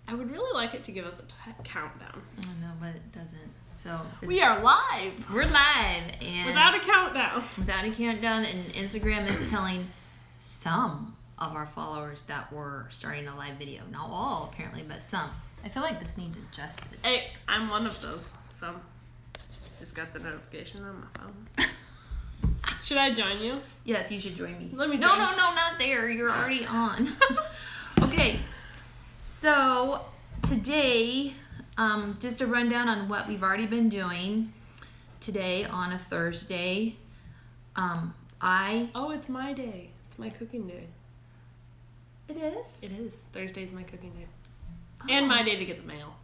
I would really like it to give us a countdown. I know, but it doesn't. So we are live. We're live. And without a countdown. Without a countdown. And Instagram is telling some of our followers that we're starting a live video. Not all, apparently, but some. I feel like this needs adjusted. Hey, I'm one of those. Some. Just got the notification on my phone. Should I join you? Yes, you should join me. Let me join. No, not there. You're already on. Okay. So, today, just a rundown on what we've already been doing today on a Thursday. Oh, it's my day. It's my cooking day. It is? It is. Thursday's my cooking day. Oh. And my day to get the mail.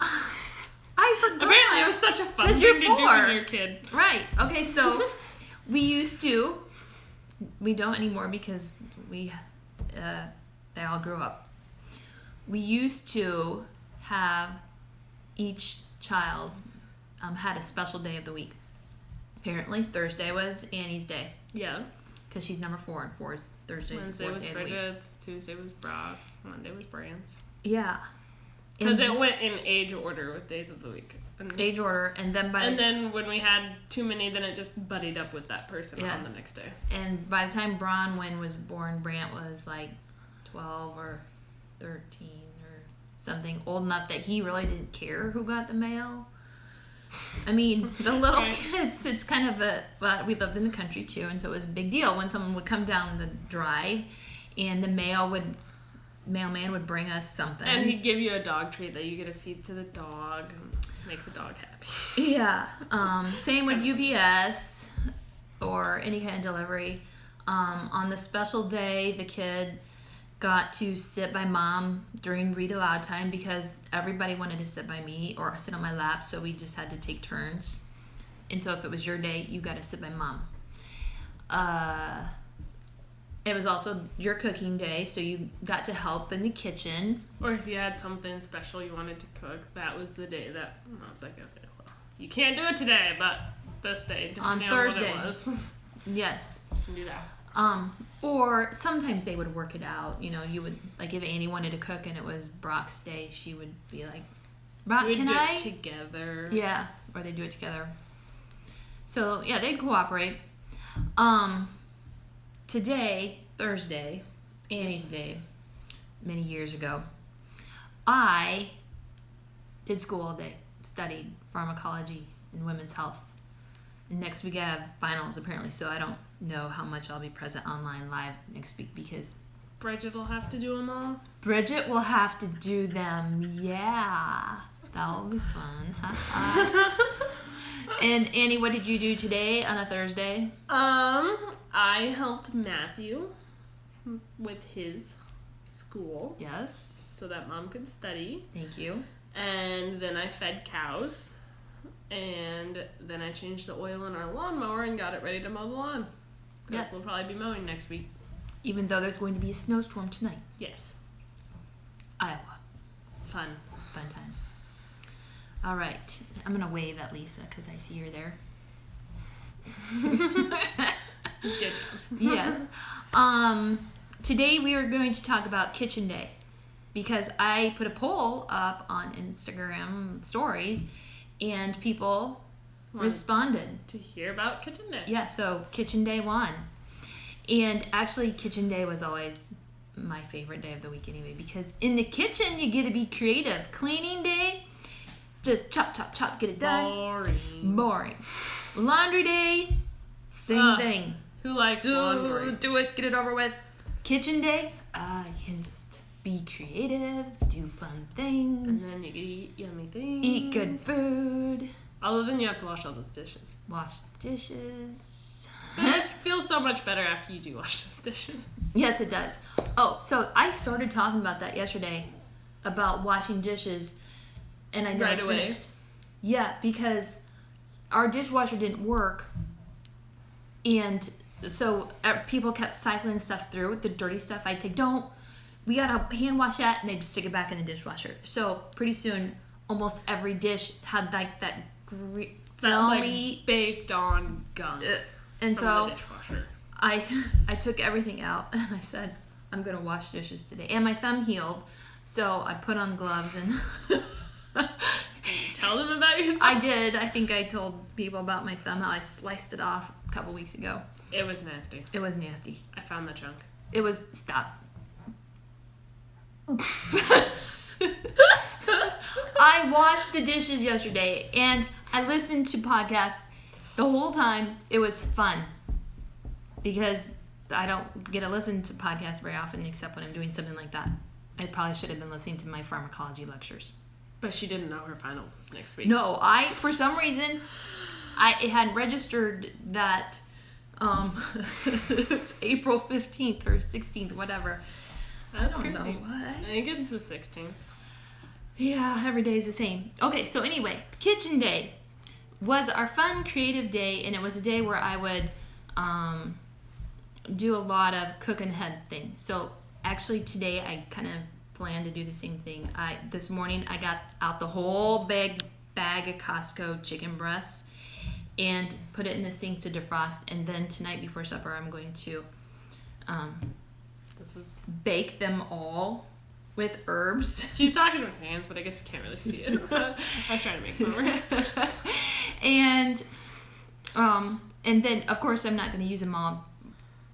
I forgot. Apparently it was such a fun thing to do when you're a kid. Right. Okay, so we used to. We don't anymore because they all grew up. We used to have each child had a special day of the week. Apparently, Thursday was Annie's day. Yeah. Because she's number 4, and 4 is Thursday's Wednesday the 4th day of the week. Bridget's, Tuesday was Brock's, Monday was Brand's. Yeah. Because it went in age order with days of the week. Age order, and then then when we had too many, then it just buddied up with that person on the next day. And by the time Bronwyn was born, Brant was like 12 or 13 or something, old enough that he really didn't care who got the mail. I mean, the little kids, it's kind of we lived in the country too, and so it was a big deal when someone would come down the drive and the mailman would bring us something. And he'd give you a dog treat that you get to feed to the dog and make the dog happy. Yeah. Same with UPS or any kind of delivery. On the special day, the kid got to sit by mom during read aloud time because everybody wanted to sit by me or sit on my lap, so we just had to take turns. And so if it was your day, you got to sit by mom. It was also your cooking day, so you got to help in the kitchen. Or if you had something special you wanted to cook, that was the day that I was like, okay, well, you can't do it today, but this day, depending on Thursday. What it was. Yes. You can do that. Or sometimes they would work it out. You know, you would, like if Annie wanted to cook and it was Brock's day, she would be like, Brock, can I? We'd do it together. Yeah, or they'd do it together. So, yeah, they'd cooperate. Today, Thursday, Annie's day, many years ago, I did school all day, studied pharmacology and women's health. And next week I have finals apparently, so I don't know how much I'll be present online live next week because Bridget will have to do them all. Bridget will have to do them. Yeah, that will be fun. And Annie, what did you do today on a Thursday? I helped Matthew with his school. Yes. So that mom could study. Thank you. And then I fed cows. And then I changed the oil in our lawnmower and got it ready to mow the lawn. Yes. We'll probably be mowing next week. Even though there's going to be a snowstorm tonight. Yes. Iowa. Fun times. All right. I'm going to wave at Lisa because I see her there. Good job. Yes. Today we are going to talk about Kitchen Day because I put a poll up on Instagram stories and people responded. To hear about Kitchen Day. Yeah, so Kitchen Day won. And actually Kitchen Day was always my favorite day of the week anyway because in the kitchen you get to be creative. Cleaning day, just chop, get it done. Boring. Laundry day, same thing. Who likes laundry? Do it, get it over with. Kitchen day, you can just be creative, do fun things. And then you can eat yummy things. Eat good food. Other than you have to wash all those dishes. Wash dishes. It feels so much better after you do wash those dishes. Yes, it does. Oh, so I started talking about that yesterday, about washing dishes, and I never finished. Yeah, because our dishwasher didn't work, and so people kept cycling stuff through with the dirty stuff. I'd say, we gotta hand wash that, and they'd stick it back in the dishwasher. So pretty soon, almost every dish had like that filmy, like baked on gunk. And so the dishwasher. I took everything out and I said, I'm gonna wash dishes today. And my thumb healed, So I put on gloves and tell them about your thumb. I did. I think I told people about my thumb, how I sliced it off a couple weeks ago. It was nasty. It was nasty. I found the chunk. It was... Stop. I washed the dishes yesterday and I listened to podcasts the whole time. It was fun because I don't get to listen to podcasts very often except when I'm doing something like that. I probably should have been listening to my pharmacology lectures. But she didn't know her final was next week. No, for some reason, it hadn't registered that it's April 15th or 16th, whatever. That's crazy. Know what? I think it's the 16th. Yeah, every day is the same. Okay, so anyway, kitchen day was our fun, creative day, and it was a day where I would do a lot of cook and head things. So actually today I kind of plan to do the same thing. This morning I got out the whole bag of Costco chicken breasts and put it in the sink to defrost, and then tonight before supper I'm going to bake them all with herbs. She's talking with hands, but I guess you can't really see it. I was trying to make fun of her. And then of course I'm not going to use them all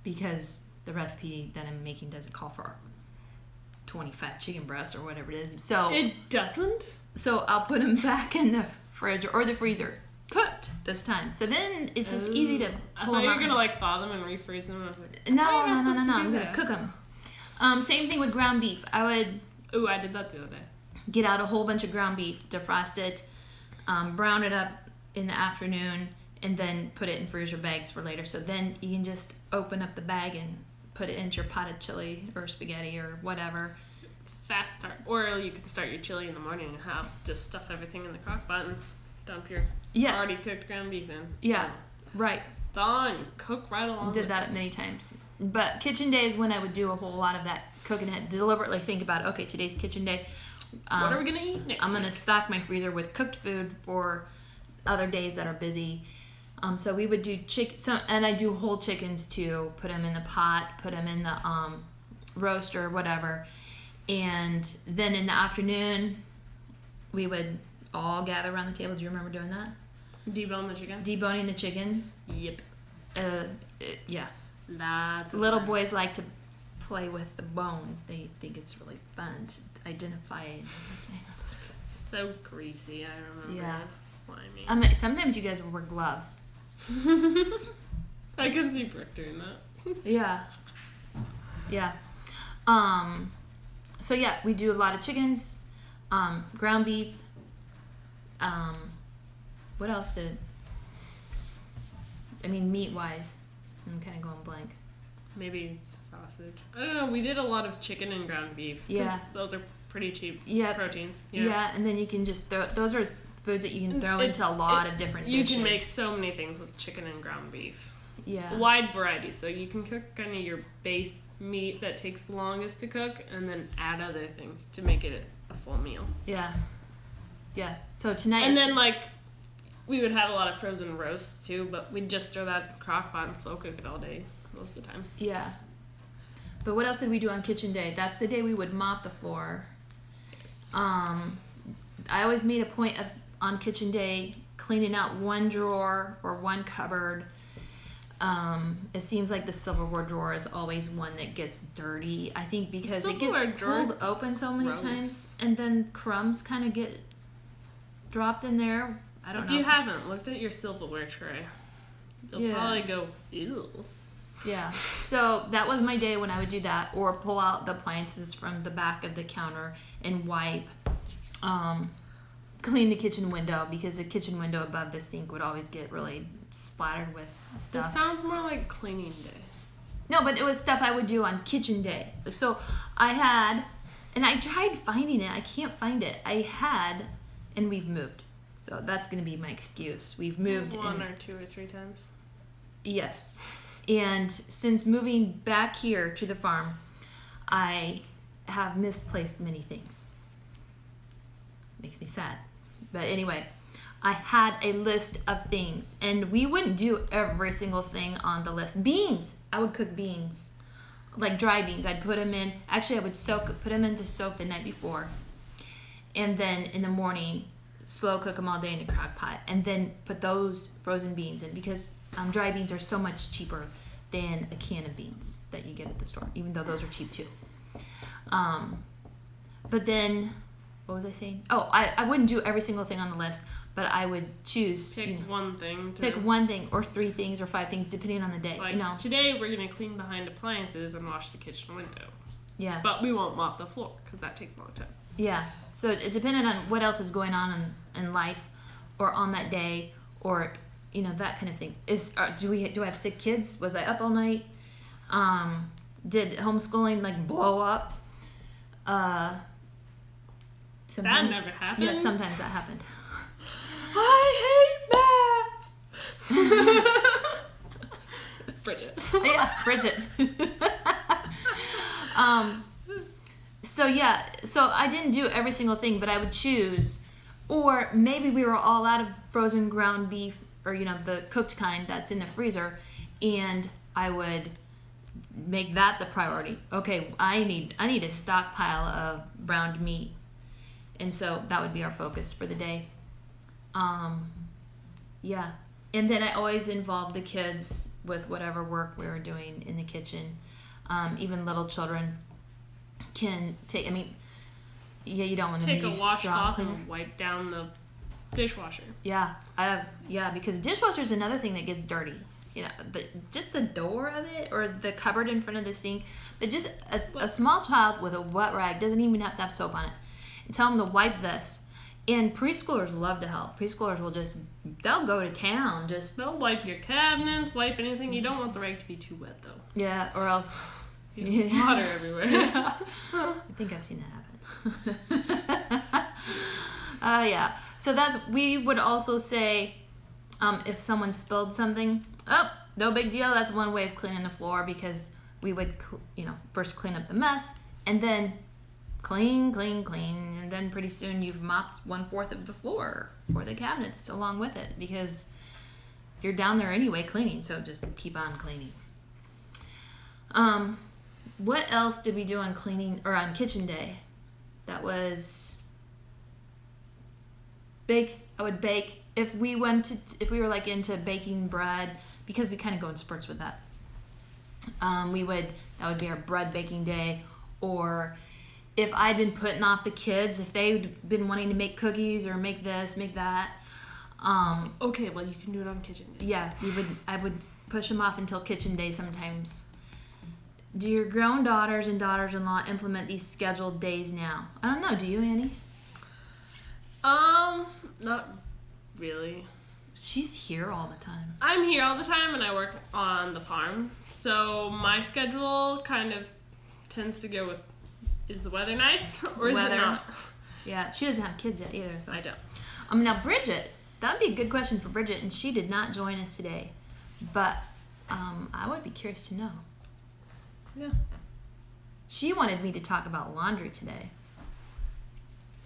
because the recipe that I'm making doesn't call for 25 chicken breasts or whatever it is. So it doesn't? So I'll put them back in the fridge or the freezer, cooked this time. So then it's just easy to pull them out. I thought you were going to like thaw them and refreeze them. No, I'm going to cook them. Same thing with ground beef. I did that the other day. Get out a whole bunch of ground beef, defrost it, brown it up in the afternoon, and then put it in freezer bags for later. So then you can just open up the bag and put it into your pot of chili or spaghetti or whatever. Fast start. Or you could start your chili in the morning and just stuff everything in the crock pot and dump your already cooked ground beef in. Yeah, right. Thaw and cook right along. Did that many times. But kitchen day is when I would do a whole lot of that cooking. Deliberately think about, okay, today's kitchen day. What are we going to eat next I'm going to stock my freezer with cooked food for other days that are busy. So we would do and I do whole chickens too. Put them in the pot, put them in the roaster, whatever. And then in the afternoon, we would all gather around the table. Do you remember doing that? Debone the chicken? Deboning the chicken. Yep. Yeah. Lots of Little fun. boys like to play with the bones. They think it's really fun to identify it. So greasy, I remember. Yeah. Slimy. Sometimes you guys would wear gloves. I can see Brooke doing that. Yeah. Yeah. So yeah, we do a lot of chickens, ground beef. What else meat wise? I'm kind of going blank. Maybe sausage. I don't know. We did a lot of chicken and ground beef. Yeah. Those are pretty cheap proteins. Yeah, and then you can just throw... Those are foods that you can throw into a lot of different dishes. You can make so many things with chicken and ground beef. Yeah. A wide variety. So you can cook kind of your base meat that takes the longest to cook and then add other things to make it a full meal. Yeah. Yeah. So tonight... And then, we would have a lot of frozen roasts, too, but we'd just throw that in the crock pot and slow cook it all day, most of the time. Yeah. But what else did we do on kitchen day? That's the day we would mop the floor. Yes. I always made a point of, on kitchen day, cleaning out one drawer or one cupboard. It seems like the silverware drawer is always one that gets dirty. I think because it gets pulled open so many times, and then crumbs kind of get dropped in there. I don't know. If you haven't looked at your silverware tray, you'll probably go, ew. Yeah. So that was my day when I would do that, or pull out the appliances from the back of the counter and wipe. Clean the kitchen window, because the kitchen window above the sink would always get really splattered with stuff. This sounds more like cleaning day. No, but it was stuff I would do on kitchen day. So I had, and I tried finding it. I can't find it. I had, and we've moved. So that's going to be my excuse. We've moved. One or two or three times. Yes. And since moving back here to the farm, I have misplaced many things. Makes me sad. But anyway, I had a list of things, and we wouldn't do every single thing on the list. Beans. I would cook beans like dry beans. I'd put them in. Actually, I would put them in to soak the night before, and then in the morning, slow cook them all day in a crock pot, and then put those frozen beans in because dry beans are so much cheaper than a can of beans that you get at the store, even though those are cheap too. But then, what was I saying? Oh, I wouldn't do every single thing on the list, but I would choose. Pick one thing. Pick one thing, or 3 things, or 5 things, depending on the day. Like, today we're going to clean behind appliances and wash the kitchen window. Yeah. But we won't mop the floor, because that takes a long time. Yeah. So it depended on what else is going on in life, or on that day, or, that kind of thing. Do I have sick kids? Was I up all night? Did homeschooling, blow up? That never happened. Yeah, sometimes that happened. I hate math. Bridget. Yeah, Bridget. So I didn't do every single thing, but I would choose, or maybe we were all out of frozen ground beef, or the cooked kind that's in the freezer, and I would make that the priority. Okay, I need a stockpile of browned meat. And so that would be our focus for the day. Yeah. And then I always involve the kids with whatever work we were doing in the kitchen. Even little children can take, you don't want them to use a washcloth and wipe down the dishwasher. Yeah. Because dishwasher is another thing that gets dirty. Just the door of it, or the cupboard in front of the sink. But just a small child with a wet rag doesn't even have to have soap on it. Tell them to wipe this. And preschoolers love to help. Preschoolers they'll go to town. They'll wipe your cabinets, wipe anything. You don't want the rag to be too wet, though. Yeah, or else... Water everywhere. Yeah. I think I've seen that happen. Yeah. So we would also say, if someone spilled something, no big deal. That's one way of cleaning the floor, because we would, first clean up the mess, and then clean, and then pretty soon you've mopped 1/4 of the floor or the cabinets along with it, because you're down there anyway cleaning, so just keep on cleaning. What else did we do on cleaning, or on kitchen day? That was bake. I would bake if we were into baking bread, because we kind of go in spurts with that. That would be our bread baking day. Or if I'd been putting off the kids, if they'd been wanting to make cookies or make this, make that. Okay, well, you can do it on kitchen day. Yeah, I would push them off until kitchen day sometimes. Do your grown daughters and daughters-in-law implement these scheduled days now? I don't know. Do you, Annie? Not really. She's here all the time. I'm here all the time, and I work on the farm. So my schedule kind of tends to go with, is the weather nice or is it not? Yeah, she doesn't have kids yet either. So. I don't. Now Bridget, that would be a good question for Bridget, and she did not join us today. But I would be curious to know. Yeah. She wanted me to talk about laundry today.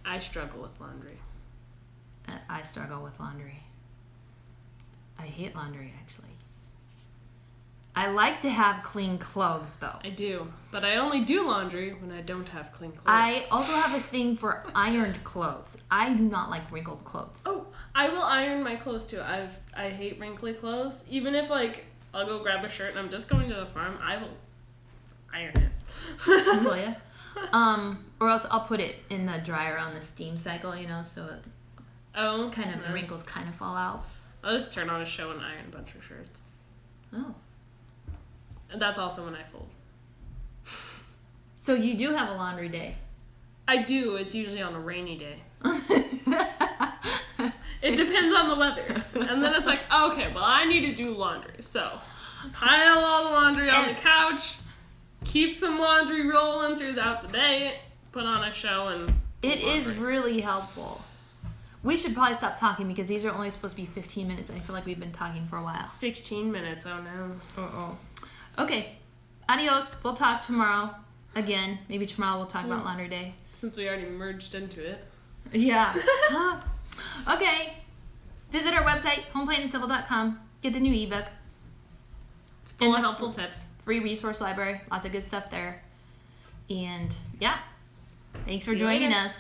I struggle with laundry. I struggle with laundry. I hate laundry, actually. I like to have clean clothes, though. I do. But I only do laundry when I don't have clean clothes. I also have a thing for ironed clothes. I do not like wrinkled clothes. Oh, I will iron my clothes, too. I hate wrinkly clothes. Even if, I'll go grab a shirt and I'm just going to the farm, I will iron it. Will ya? Or else I'll put it in the dryer on the steam cycle, so it the wrinkles kind of fall out. I'll just turn on a show and iron a bunch of shirts. Oh. And that's also when I fold. So you do have a laundry day? I do. It's usually on a rainy day. It depends on the weather. And then it's okay, well, I need to do laundry. So pile all the laundry on the couch, keep some laundry rolling throughout the day, put on a show, and it is really helpful. We should probably stop talking, because these are only supposed to be 15 minutes, and I feel like we've been talking for a while. 16 minutes, oh no. Uh-oh. Okay, adios. We'll talk tomorrow again. Maybe tomorrow we'll talk about laundry day. Since we already merged into it. Yeah. Okay. Visit our website, homeplaneandcivil.com. Get the new ebook. It's full of helpful tips. free resource library. Lots of good stuff there. And yeah, thanks for joining us.